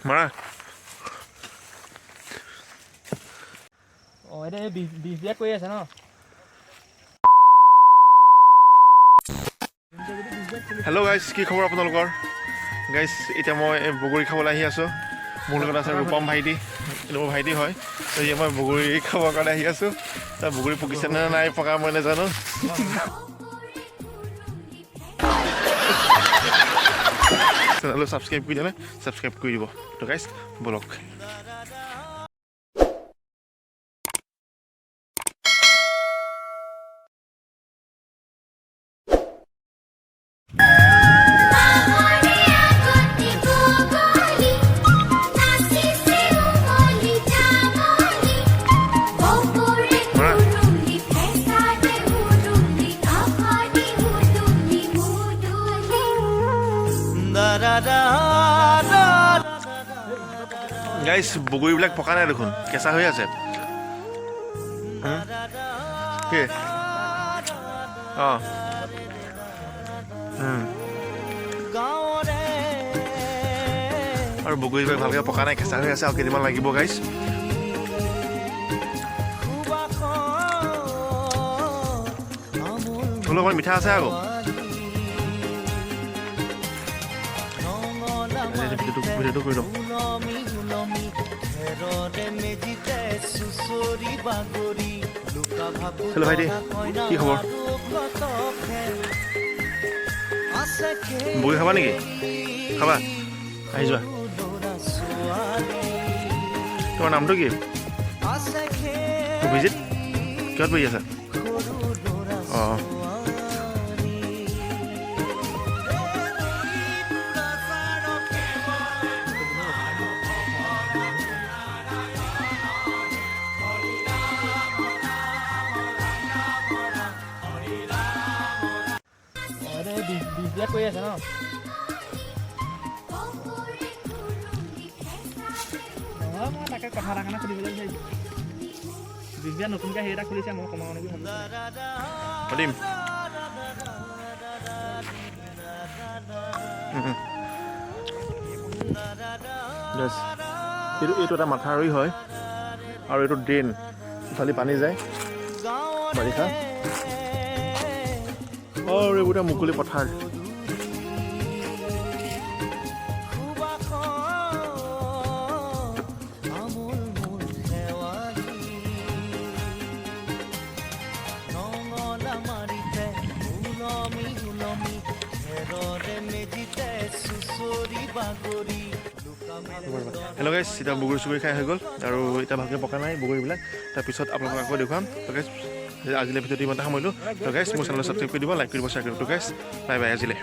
মাৰা অঁ এতিয়া বিজনেছ কৰি আছে ন হেল্ল' গাইজ কি খবৰ আপোনালোকৰ গাইজ এতিয়া মই বগৰী খাবলৈ আহি আছোঁ মোৰ লগত আছে ৰূপম ভাইটি এইটো মোৰ ভাইটি হয় তো এতিয়া মই বগৰী খাবৰ কাৰণে আহি আছোঁ তাৰ বগৰী পকিছে নে নাই পকা মই নাজানো চেনেলটো ছাবস্ক্ৰাইব কৰি দিলে ছাবস্ক্ৰাইব কৰি দিব তো গাইজ বলক গাইজ বগৰীবিলাক পকা নাই দেখোন কেঁচা হৈ আছে কি অঁ আৰু বগৰীবিলাক ভালকৈ পকা নাই কেঁচা হৈ আছে আৰু কেইদিনমান লাগিব গাইজ হ'লেও অকণমান মিঠা আছে আকৌ ভিডিঅ'টো কৰি লওঁ হেল্ল' ভাইটি কি খবৰ বগৰী খাবা নেকি খাবা আহি যোৱা তোমাৰ নামটো কি অভিজিত কিহত পঢ়ি আছা অঁ বিজনেছ কৰি আছে ন মই তাকে কথা এটা কাৰণে সুধিবলৈ বিচাৰিছোঁ বিজনেছ নতুনকৈ সেই এটা খুলিছে মই কমাওঁ নেকি পাতিম এইটো এটা মাথাউৰি হয় আৰু এইটো ড্ৰেইন ইফালে পানী যায় বাৰিষা আৰু এইবোৰ এটা মুকলি পথাৰ হেল্ল' গাইজ এতিয়া বগৰী চুগৰী খাই হৈ গ'ল আৰু এতিয়া ভালকৈ পকা নাই বগৰীবিলাক তাৰপিছত আপোনালোকক আকৌ দেখুৱাম তো গাইজ আজিলৈ ভিডিঅ'টো ইমানতে সামৰিলোঁ তো গাইজ মোৰ চেনেলটো ছাবস্ক্ৰাইব কৰি দিব লাইক কৰিব শ্বেয়াৰ কৰিব তো গাইজ বাই বাই আজিলৈ